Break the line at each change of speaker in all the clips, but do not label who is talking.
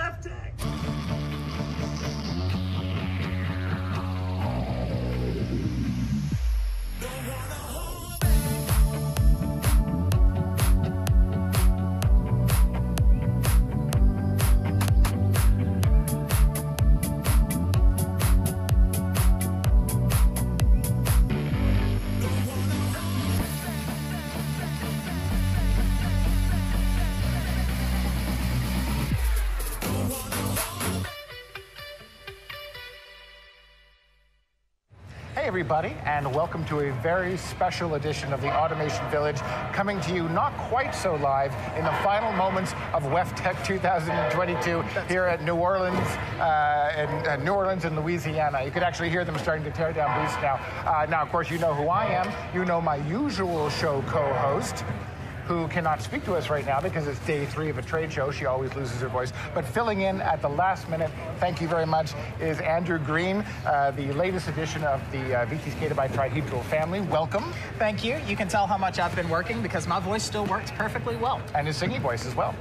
WEFTEC.
Hey everybody, and welcome to a very special edition of the Automation Village, coming to you not quite so live in the final moments of WEFTEC 2022 here at New Orleans, in Louisiana. You could actually hear them starting to tear down booths now. Now, of course, you know who I am. You know my usual show co-host, who cannot speak to us right now because it's day 3 of a trade show. She always loses her voice. But filling in at the last minute, thank you very much, is Andrew Green, the latest edition of the VTScada by Trihedral family. Welcome.
Thank you. You can tell how much I've been working because my voice still works perfectly well.
And his singing voice as well.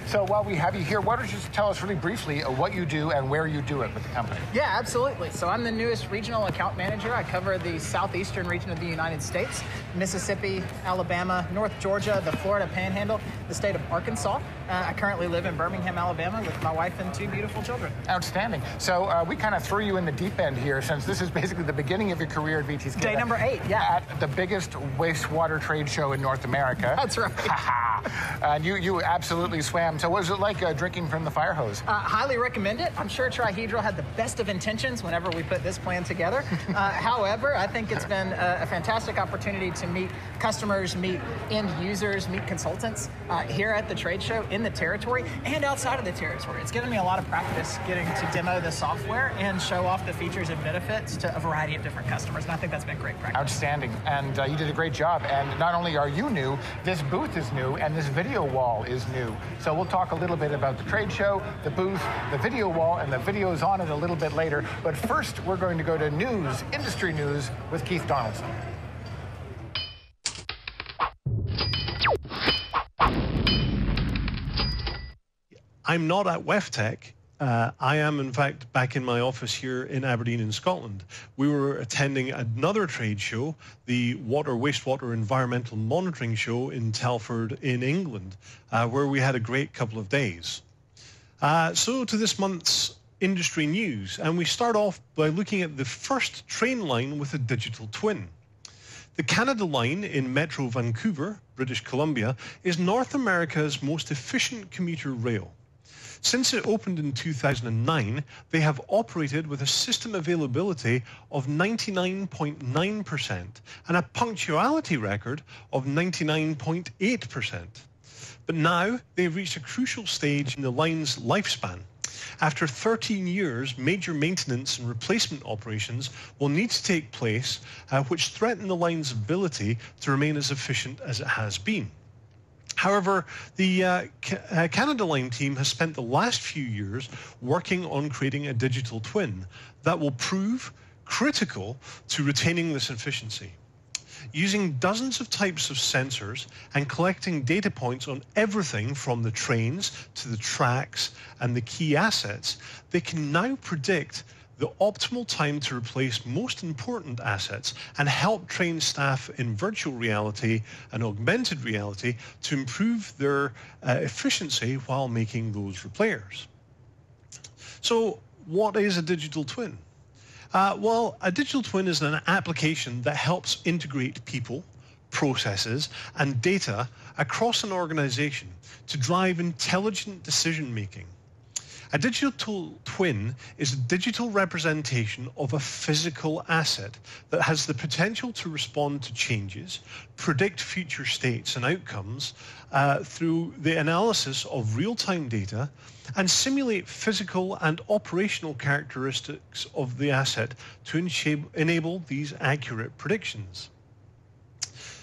So while we have you here, why don't you just tell us really briefly what you do and where you do it with the company?
Yeah, absolutely. So I'm the newest regional account manager. I cover the southeastern region of the United States, Mississippi, Alabama, North Georgia, the Florida Panhandle, the state of Arkansas. I currently live in Birmingham, Alabama with my wife and 2 beautiful children.
Outstanding. So we kind of threw you in the deep end here, since this is basically the beginning of your career at VTScada.
Day number 8, yeah.
At the biggest wastewater trade show in North America.
That's right.
And you absolutely swam. So what was it like drinking from the fire hose?
Highly recommend it. I'm sure Trihedral had the best of intentions whenever we put this plan together. However, I think it's been a fantastic opportunity to meet customers, meet end users, meet consultants here at the trade show in the territory and outside of the territory. It's given me a lot of practice getting to demo the software and show off the features and benefits to a variety of different customers, and I think that's been great practice.
Outstanding, and you did a great job. And not only are you new, this booth is new, and this video wall is new. So we'll talk a little bit about the trade show, the booth, the video wall, and the videos on it a little bit later. But first, we're going to go to news, industry news, with Keith Donaldson.
I'm not at WEFTEC. I am, in fact, back in my office here in Aberdeen in Scotland. We were attending another trade show, the Wastewater Environmental Monitoring Show in Telford in England, where we had a great couple of days. So to this month's industry news, and we start off by looking at the first train line with a digital twin. The Canada Line in Metro Vancouver, British Columbia, is North America's most efficient commuter rail. Since it opened in 2009, they have operated with a system availability of 99.9% and a punctuality record of 99.8%. But now they've reached a crucial stage in the line's lifespan. After 13 years, major maintenance and replacement operations will need to take place, which threaten the line's ability to remain as efficient as it has been. However, the Canada Line team has spent the last few years working on creating a digital twin that will prove critical to retaining this efficiency. Using dozens of types of sensors and collecting data points on everything from the trains to the tracks and the key assets, they can now predict the optimal time to replace most important assets and help train staff in virtual reality and augmented reality to improve their efficiency while making those repairs. So what is a digital twin? Well, a digital twin is an application that helps integrate people, processes, and data across an organization to drive intelligent decision-making. A digital twin is a digital representation of a physical asset that has the potential to respond to changes, predict future states and outcomes through the analysis of real-time data, and simulate physical and operational characteristics of the asset to enable these accurate predictions.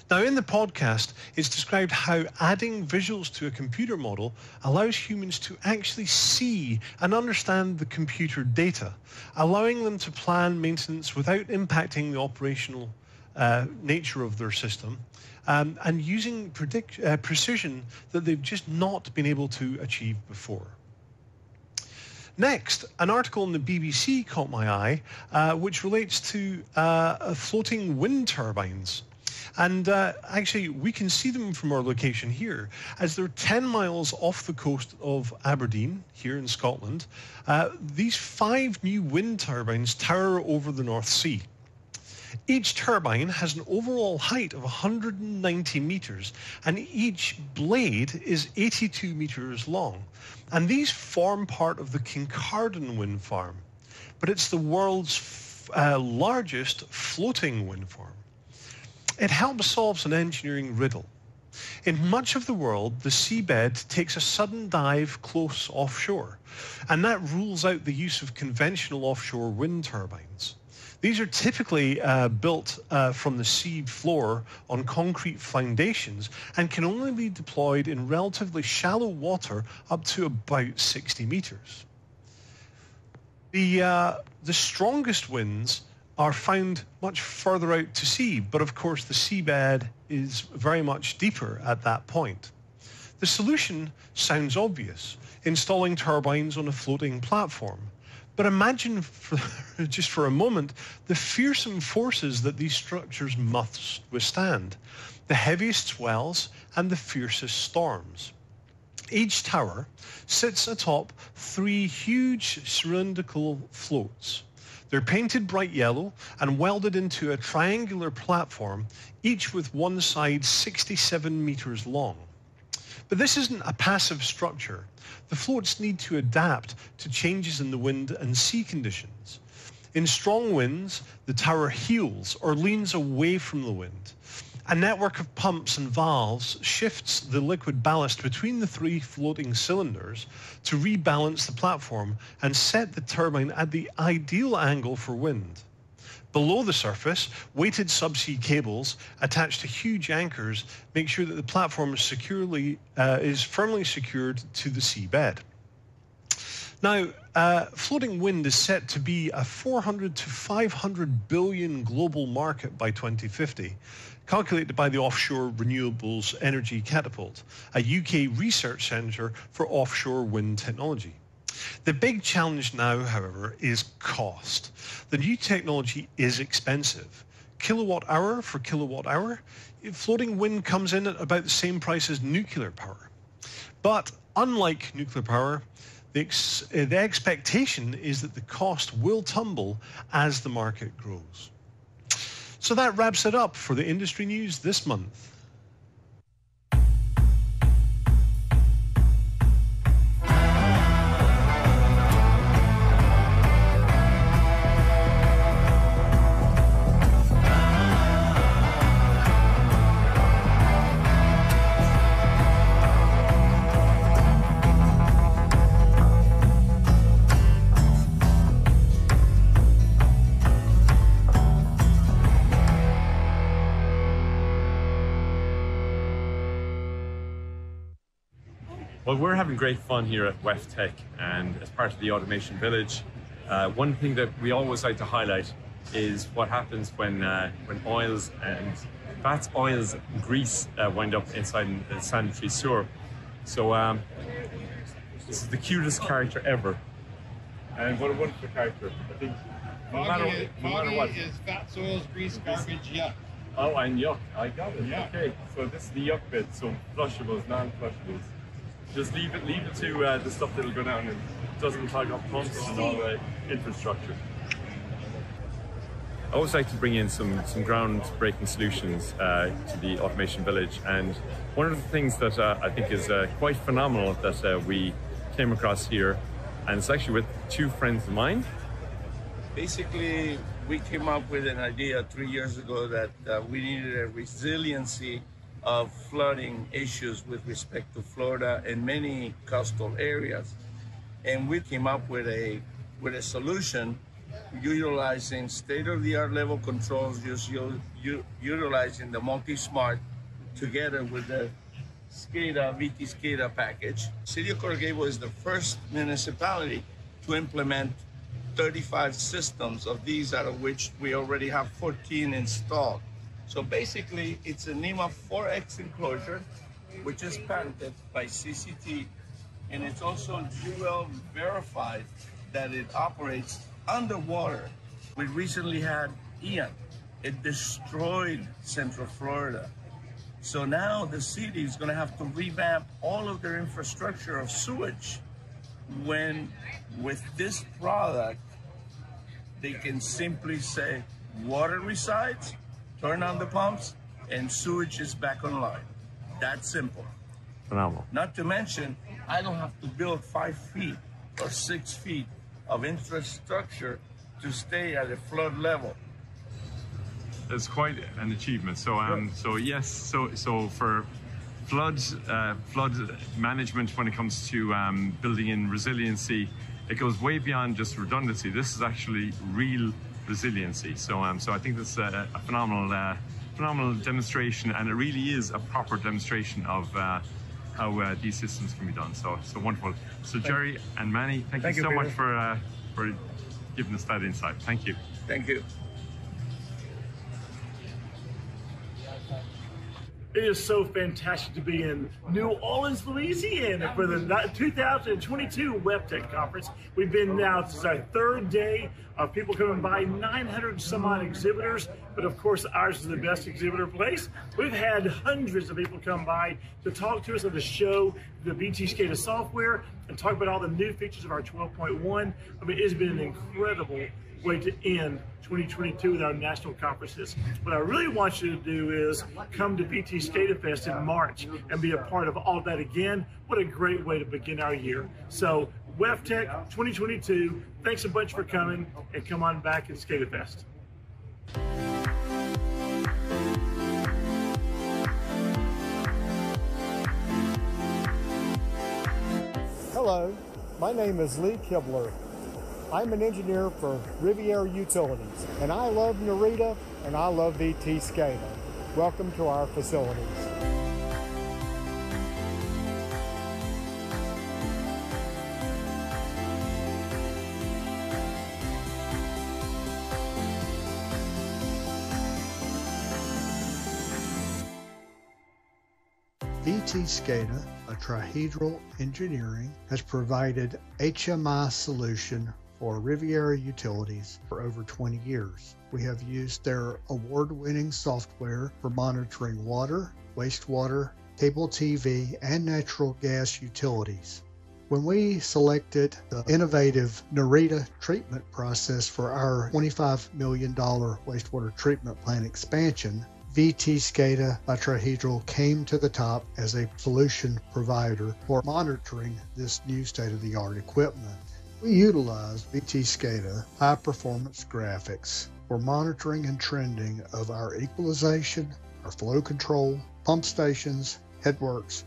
Now, in the podcast, it's described how adding visuals to a computer model allows humans to actually see and understand the computer data, allowing them to plan maintenance without impacting the operational nature of their system, and using precision that they've just not been able to achieve before. Next, an article in the BBC caught my eye, which relates to floating wind turbines. And actually, we can see them from our location here, as they're 10 miles off the coast of Aberdeen, here in Scotland. These 5 new wind turbines tower over the North Sea. Each turbine has an overall height of 190 meters, and each blade is 82 meters long. And these form part of the Kincardine wind farm, but it's the world's largest floating wind farm. It helps solve an engineering riddle. In much of the world, the seabed takes a sudden dive close offshore, and that rules out the use of conventional offshore wind turbines. These are typically built from the sea floor on concrete foundations and can only be deployed in relatively shallow water up to about 60 meters. The strongest winds are found much further out to sea, but of course the seabed is very much deeper at that point. The solution sounds obvious, installing turbines on a floating platform. But imagine, just for a moment, the fearsome forces that these structures must withstand, the heaviest swells and the fiercest storms. Each tower sits atop 3 huge cylindrical floats. They're painted bright yellow and welded into a triangular platform, each with one side 67 meters long. But this isn't a passive structure. The floats need to adapt to changes in the wind and sea conditions. In strong winds, the tower heels or leans away from the wind. A network of pumps and valves shifts the liquid ballast between the 3 floating cylinders to rebalance the platform and set the turbine at the ideal angle for wind. Below the surface, weighted subsea cables attached to huge anchors make sure that the platform is firmly secured to the seabed. Now, floating wind is set to be a 400 to 500 billion global market by 2050, calculated by the Offshore Renewables Energy Catapult, a UK research centre for offshore wind technology. The big challenge now, however, is cost. The new technology is expensive. Kilowatt hour for kilowatt hour, floating wind comes in at about the same price as nuclear power. But unlike nuclear power, the expectation is that the cost will tumble as the market grows. So that wraps it up for the industry news this month.
Well, we're having great fun here at WEFTech, and as part of the Automation Village, one thing that we always like to highlight is what happens when oils and fats, oils, and grease wind up inside a sanitary sewer. So this is the cutest character ever. And what a wonderful character. I think no matter what.
Is fat, soils, grease, garbage, yuck.
Oh, and yuck. I got it.
Yeah.
Okay, so this is the yuck bit. So flushables, non-flushables. Just leave it to the stuff that'll go down and doesn't clog up pumps and all the infrastructure. I always like to bring in some groundbreaking solutions to the Automation Village, and one of the things that I think is quite phenomenal that we came across here, and it's actually with 2 friends of mine.
Basically, we came up with an idea 3 years ago that we needed a resiliency of flooding issues with respect to Florida and many coastal areas. And we came up with a solution utilizing state-of-the-art level controls, utilizing the multi-smart together with the SCADA, VTScada package. City of Coral Gables is the first municipality to implement 35 systems of these, out of which we already have 14 installed. So basically, it's a NEMA 4X enclosure, which is patented by CCT and it's also UL verified that it operates underwater. We recently had Ian. It destroyed Central Florida. So now the city is going to have to revamp all of their infrastructure of sewage, when with this product, they can simply say, water resides, turn on the pumps, and sewage is back online. That simple.
Phenomenal.
Not to mention, I don't have to build 5 feet or 6 feet of infrastructure to stay at a flood level.
It's quite an achievement. So, so for flood management, when it comes to building in resiliency, it goes way beyond just redundancy. This is actually real resiliency. So, so I think this is a phenomenal demonstration, and it really is a proper demonstration of how these systems can be done. So, wonderful. So, Jerry and Manny, thank you so much for giving us that insight. Thank you.
Thank you.
It is so fantastic to be in New Orleans, Louisiana for the 2022 WEFTEC conference. We've been now, this is our 3rd day of people coming by, 900 and some odd exhibitors, but of course ours is the best exhibitor place. We've had hundreds of people come by to talk to us and to show the VTScada software and talk about all the new features of our 12.1. I mean, it's been an incredible way to end 2022 with our national conferences. What I really want you to do is come to VTScada Fest in March and be a part of all that again. What a great way to begin our year. So WEFTEC 2022, thanks a bunch for coming, and come on back at SCADA Fest.
Hello, my name is Lee Kibler. I'm an engineer for Riviera Utilities, and I love Narita and I love VTScada. Welcome to our facilities. VTScada, a Trihedral engineering, has provided HMI solution for Riviera Utilities for over 20 years. We have used their award-winning software for monitoring water, wastewater, cable TV, and natural gas utilities. When we selected the innovative Narita treatment process for our $25 million wastewater treatment plant expansion, VTScada by Trihedral came to the top as a solution provider for monitoring this new state-of-the-art equipment. We utilize VTScada high-performance graphics for monitoring and trending of our equalization, our flow control, pump stations, headworks,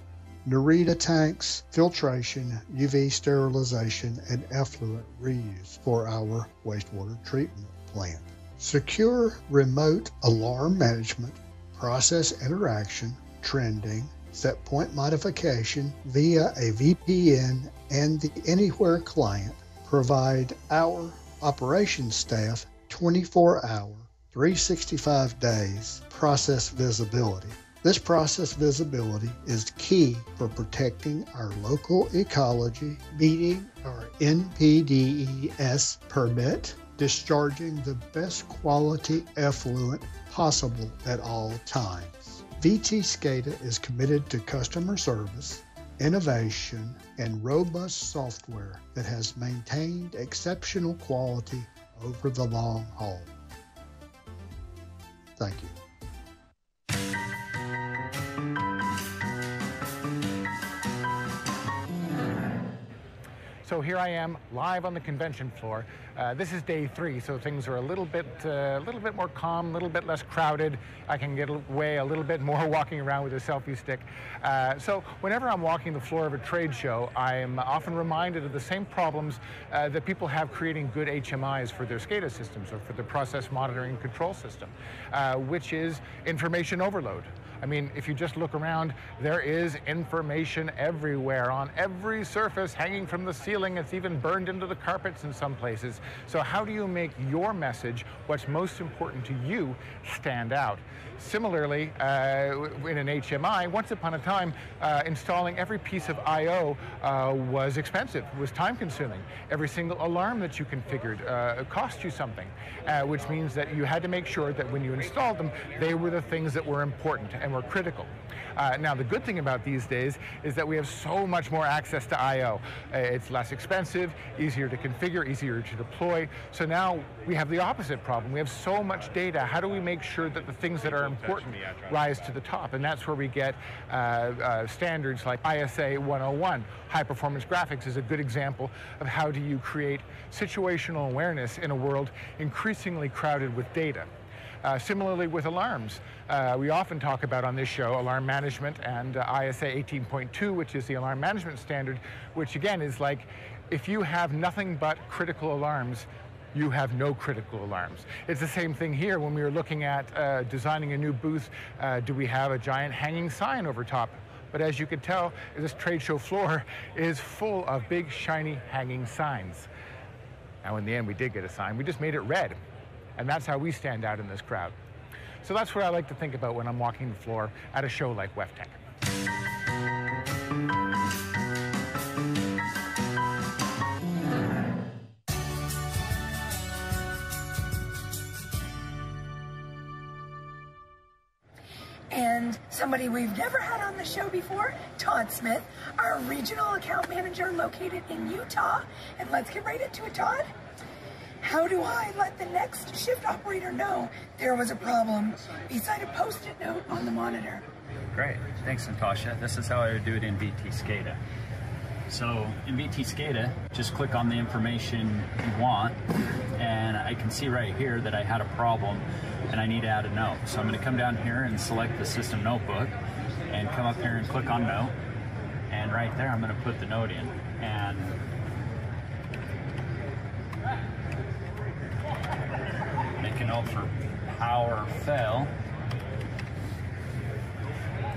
Narita tanks, filtration, UV sterilization, and effluent reuse for our wastewater treatment plant. Secure remote alarm management, process interaction, trending, set point modification via a VPN and the Anywhere client provide our operations staff 24-hour, 365 days process visibility. This process visibility is key for protecting our local ecology, meeting our NPDES permit, discharging the best quality effluent possible at all times. VTScada is committed to customer service, innovation, and robust software that has maintained exceptional quality over the long haul. Thank you.
So here I am live on the convention floor. This is day 3, so things are a little bit more calm, a little bit less crowded. I can get away a little bit more walking around with a selfie stick. So whenever I'm walking the floor of a trade show, I'm often reminded of the same problems that people have creating good HMIs for their SCADA systems or for the process monitoring and control system, which is information overload. I mean, if you just look around, there is information everywhere, on every surface, hanging from the ceiling. It's even burned into the carpets in some places. So how do you make your message, what's most important to you, stand out? Similarly, in an HMI, once upon a time, installing every piece of I/O was expensive, was time-consuming. Every single alarm that you configured cost you something, which means that you had to make sure that when you installed them, they were the things that were important and were critical. Now, the good thing about these days is that we have so much more access to I/O. It's less expensive, easier to configure, easier to deploy. So now we have the opposite problem. We have so much data. How do we make sure that the things that are important rise to the top? And that's where we get standards like ISA 101. High performance graphics is a good example of how do you create situational awareness in a world increasingly crowded with data. Similarly with alarms, we often talk about on this show alarm management and ISA 18.2, which is the alarm management standard, which again is like, if you have nothing but critical alarms, you have no critical alarms. It's the same thing here when we were looking at designing a new booth. Do we have a giant hanging sign over top? But as you could tell, this trade show floor is full of big, shiny, hanging signs. Now, in the end, we did get a sign. We just made it red. And that's how we stand out in this crowd. So that's what I like to think about when I'm walking the floor at a show like WEFTEC.
And somebody we've never had on the show before, Todd Smith, our regional account manager located in Utah. And let's get right into it, Todd. How do I let the next shift operator know there was a problem beside a Post-it note on the monitor?
Great, thanks Natasha. This is how I would do it in VTScada. So in VTScada, just click on the information you want, and I can see right here that I had a problem and I need to add a note. So I'm going to come down here and select the system notebook and come up here and click on note, and right there I'm going to put the note in. And make a note for power fail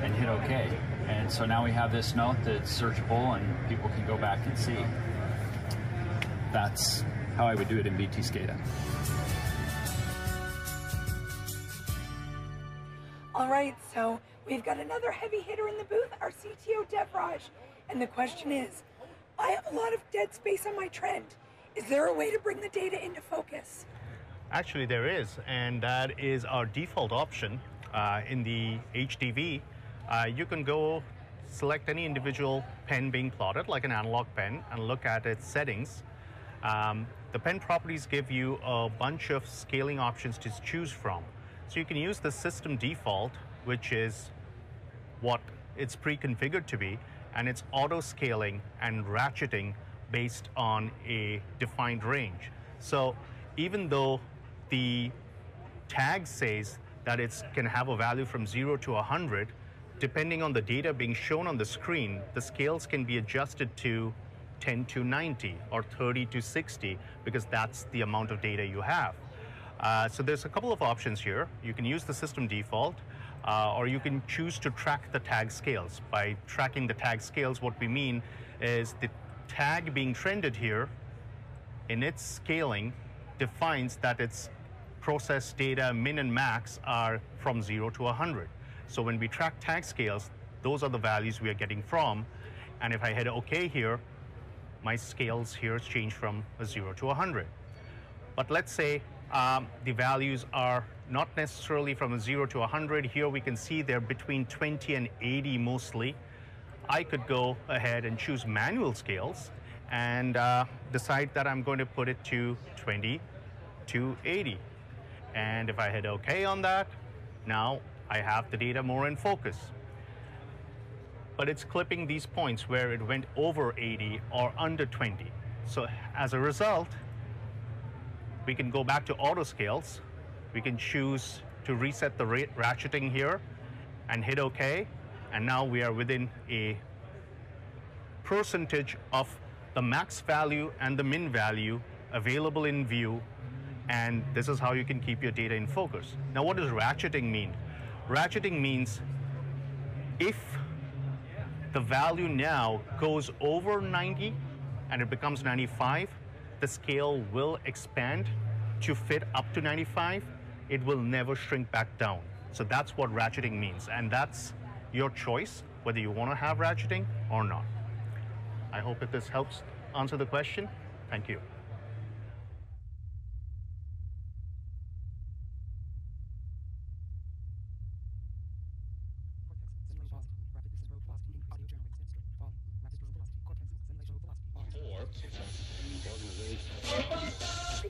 and hit OK. And so now we have this note that's searchable and people can go back and see. That's how I would do it in VTScada.
All right, so we've got another heavy hitter in the booth, our CTO Devraj. And the question is, I have a lot of dead space on my trend. Is there a way to bring the data into focus?
Actually, there is, and that is our default option in the HDV. You can go select any individual pen being plotted, like an analog pen, and look at its settings. The pen properties give you a bunch of scaling options to choose from. So you can use the system default, which is what it's pre-configured to be, and it's auto-scaling and ratcheting based on a defined range. So even though the tag says that it can have a value from 0 to 100, depending on the data being shown on the screen, the scales can be adjusted to 10 to 90 or 30 to 60 because that's the amount of data you have. So there's a couple of options here. You can use the system default, or you can choose to track the tag scales. By tracking the tag scales, what we mean is the tag being trended here in its scaling defines that its processed data min and max are from 0 to 100. So when we track tag scales, those are the values we are getting from. And if I hit OK here, my scales here change from a 0 to 100. But let's say the values are not necessarily from a 0 to 100. Here we can see they're between 20 and 80 mostly. I could go ahead and choose manual scales and decide that I'm going to put it to 20 to 80. And if I hit OK on that, now I have the data more in focus. But it's clipping these points where it went over 80 or under 20. So as a result, we can go back to auto scales. We can choose to reset the ratcheting here and hit OK. And now we are within a percentage of the max value and the min value available in view. And this is how you can keep your data in focus. Now, what does ratcheting mean? Ratcheting means If the value now goes over 90 and it becomes 95, the scale will expand to fit up to 95. It will never shrink back down. So that's what ratcheting means, and that's your choice, whether you want to have ratcheting or not. I hope that this helps answer the question. Thank you.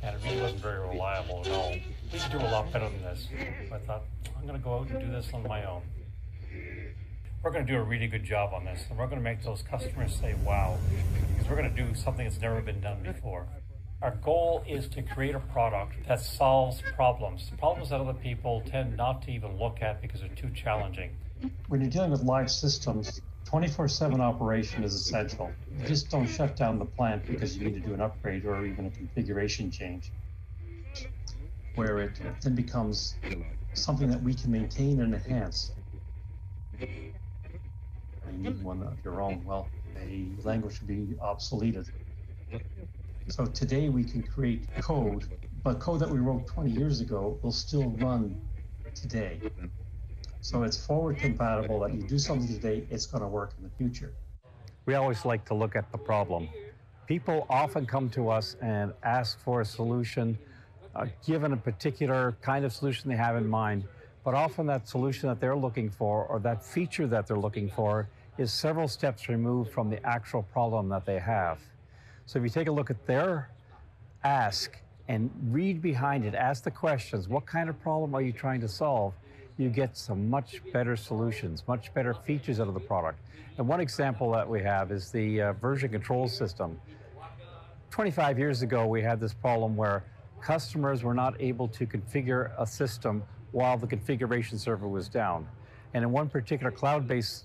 And it really wasn't very reliable at all. We could do a lot better than this. So I thought, I'm going to go out and do this on my own. We're going to do a really good job on this, and we're going to make those customers say, wow, because we're going to do something that's never been done before. Our goal is to create a product that solves problems that other people tend not to even look at because they're too challenging. When you're dealing with live systems, 24/7 operation is essential. You just don't shut down the plant because you need to do an upgrade or even a configuration change, where it then becomes something that we can maintain and enhance. You need one of your own. Well, a language would be obsoleted. So today we can create code, but code that we wrote 20 years ago will still run today. So it's forward compatible that you do something today, it's going to work in the future.
We always like to look at the problem. People often come to us and ask for a solution, given a particular kind of solution they have in mind, but often that solution that they're looking for or that feature that they're looking for is several steps removed from the actual problem that they have. So if you take a look at their ask and read behind it, ask the questions, what kind of problem are you trying to solve? You get some much better solutions, much better features out of the product. And one example that we have is the version control system. 25 years ago, we had this problem where customers were not able to configure a system while the configuration server was down. And in one particular cloud-based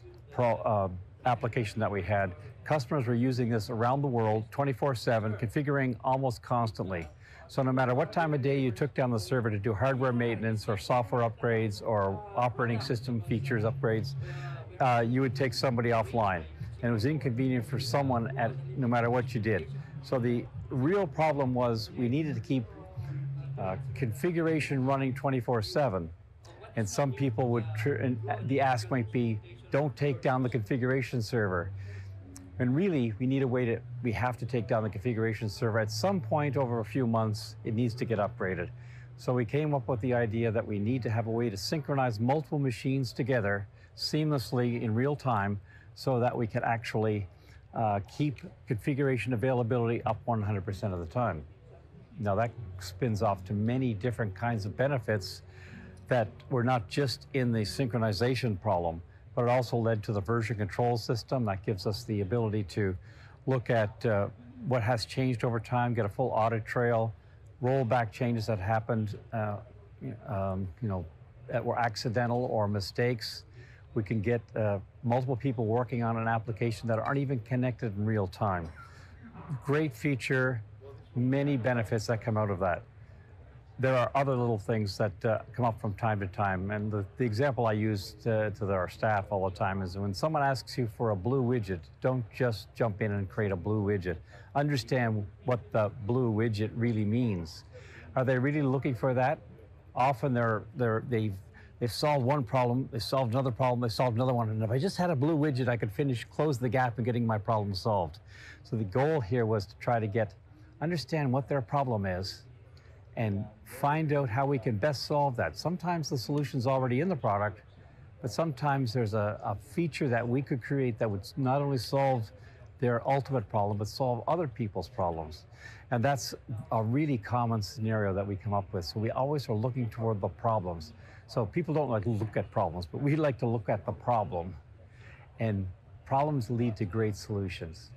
application that we had, customers were using this around the world 24/7, configuring almost constantly. So no matter what time of day you took down the server to do hardware maintenance or software upgrades or operating system features upgrades, you would take somebody offline. And it was inconvenient for someone no matter what you did. So the real problem was we needed to keep configuration running 24/7. And some people would, the ask might be, don't take down the configuration server. And really, we have to take down the configuration server. At some point over a few months, it needs to get upgraded. So we came up with the idea that we need to have a way to synchronize multiple machines together seamlessly in real time so that we can actually keep configuration availability up 100% of the time. Now that spins off to many different kinds of benefits that were not just in the synchronization problem, but it also led to the version control system that gives us the ability to look at what has changed over time, get a full audit trail, roll back changes that happened, that were accidental or mistakes. We can get multiple people working on an application that aren't even connected in real time. Great feature, many benefits that come out of that. There are other little things that come up from time to time, and the example I use to our staff all the time is when someone asks you for a blue widget, don't just jump in and create a blue widget. Understand what the blue widget really means. Are they really looking for that? Often they've solved one problem, they solved another problem, they solved another one, and if I just had a blue widget, I could close the gap in getting my problem solved. So the goal here was to try to understand what their problem is, and find out how we can best solve that. Sometimes the solution's already in the product, but sometimes there's a feature that we could create that would not only solve their ultimate problem, but solve other people's problems. And that's a really common scenario that we come up with. So we always are looking toward the problems. So people don't like to look at problems, but we like to look at the problem. And problems lead to great solutions.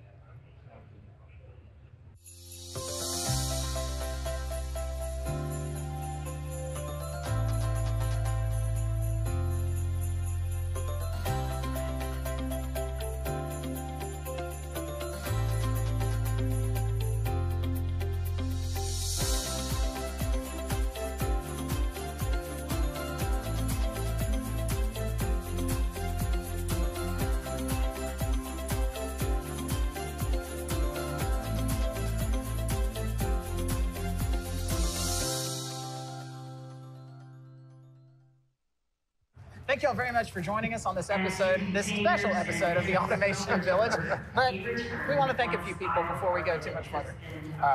Thank you all very much for joining us on this episode, this special episode of the Automation Village. But we want to thank a few people before we go too much further.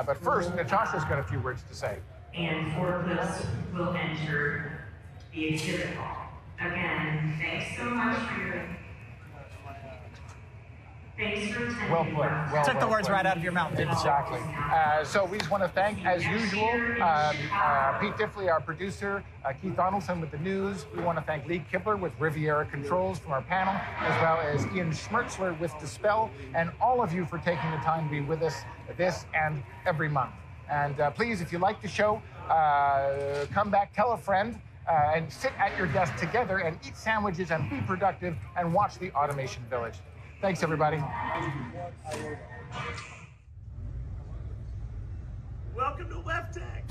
But first, Natasha's got a few words to say.
And forklifts will enter the exhibit hall. Again, thanks so much for your... Thanks for attending.
Well played.
Took the words right out of your mouth, didn't it?
Exactly. So we just want to thank, as usual, Pete Diffley, our producer, Keith Donaldson with the news. We want to thank Lee Kibler with Riviera Controls from our panel, as well as Ian Schmertzler with Dispel, and all of you for taking the time to be with us this and every month. And please, if you like the show, come back, tell a friend, and sit at your desk together and eat sandwiches and be productive and watch the Automation Village. Thanks, everybody.
Welcome to WebTech.